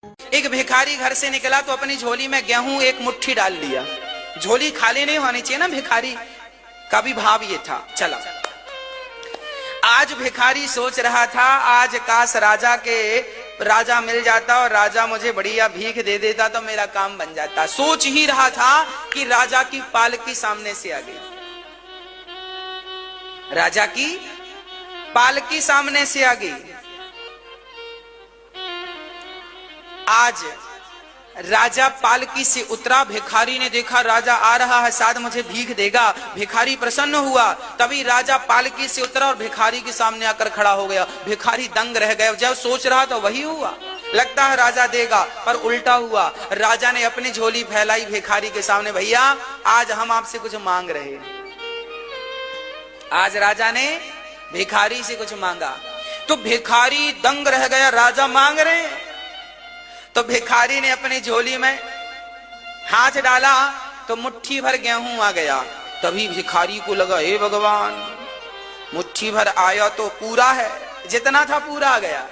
एक भिखारी घर से निकला तो अपनी झोली में गेहूं एक मुट्ठी डाल लिया। झोली खाली नहीं होनी चाहिए ना, भिखारी का भी भाव ये था। चला, आज भिखारी सोच रहा था आज काश राजा मिल जाता और राजा मुझे बढ़िया भीख दे देता तो मेरा काम बन जाता। सोच ही रहा था कि राजा की पालकी सामने से आ गई। राजा की पालकी सामने से आ गई। आज राजा पालकी से उतरा, भिखारी ने देखा राजा आ रहा है, शायद मुझे भीख देगा। भिखारी प्रसन्न हुआ, तभी राजा पालकी से उतरा और भिखारी के सामने आकर खड़ा हो गया। भिखारी दंग रह गया, जब सोच रहा तो वही हुआ, लगता है राजा देगा, पर उल्टा हुआ। राजा ने अपनी झोली फैलाई भिखारी के सामने, भैया आज हम आपसे कुछ मांग रहे हैं। आज राजा ने भिखारी से कुछ मांगा तो भिखारी दंग रह गया, राजा मांग रहे हैं। तो भिखारी ने अपनी झोली में हाथ डाला तो मुट्ठी भर गेहूं आ गया। तभी भिखारी को लगा हे भगवान, मुट्ठी भर आया तो पूरा है, जितना था पूरा आ गया।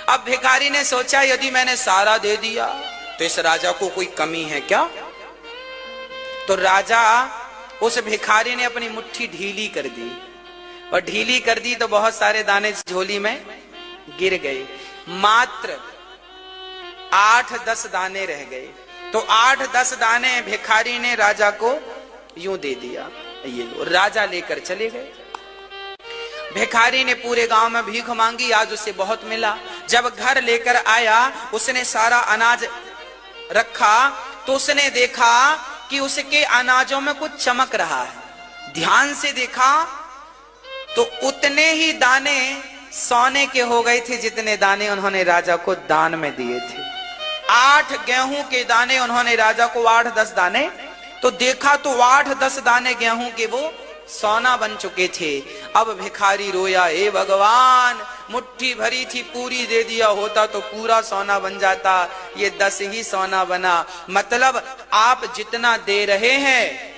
अब भिखारी ने सोचा यदि मैंने सारा दे दिया तो इस राजा को कोई कमी है क्या। तो राजा, उस भिखारी ने अपनी मुट्ठी ढीली कर दी और ढीली कर दी तो बहुत सारे दाने झोली में गिर गए। मात्र 8-10 दाने रह गए। तो 8-10 दाने भिखारी ने राजा को यूं दे दिया, ये लो। राजा लेकर चले गए। भिखारी ने पूरे गांव में भीख मांगी, आज उसे बहुत मिला। जब घर लेकर आया, उसने सारा अनाज रखा तो उसने देखा कि उसके अनाजों में कुछ चमक रहा है। ध्यान से देखा तो उतने ही दाने सोने के हो गए थे जितने दाने उन्होंने राजा को दान में दिए थे। 8 गेहूं के दाने उन्होंने राजा को 8-10 दाने, तो देखा तो 8-10 दाने गेहूं के वो सोना बन चुके थे। अब भिखारी रोया, हे भगवान मुट्ठी भरी थी पूरी दे दिया होता तो पूरा सोना बन जाता, ये 10 ही सोना बना। मतलब आप जितना दे रहे हैं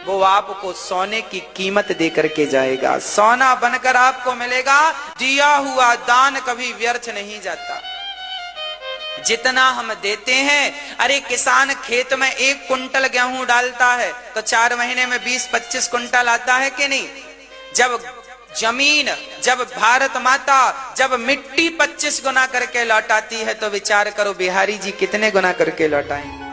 वो आपको सोने की कीमत दे करके जाएगा, सोना बनकर आपको मिलेगा। दिया हुआ दान कभी व्यर्थ नहीं जाता। जितना हम देते हैं, अरे किसान खेत में 1 कुंटल गेहूं डालता है तो 4 महीने में 20-25 कुंटल आता है कि नहीं। जब जमीन, जब भारत माता, जब मिट्टी 25 गुना करके लौटाती है तो विचार करो बिहारी जी कितने गुना करके लौटाएंगे।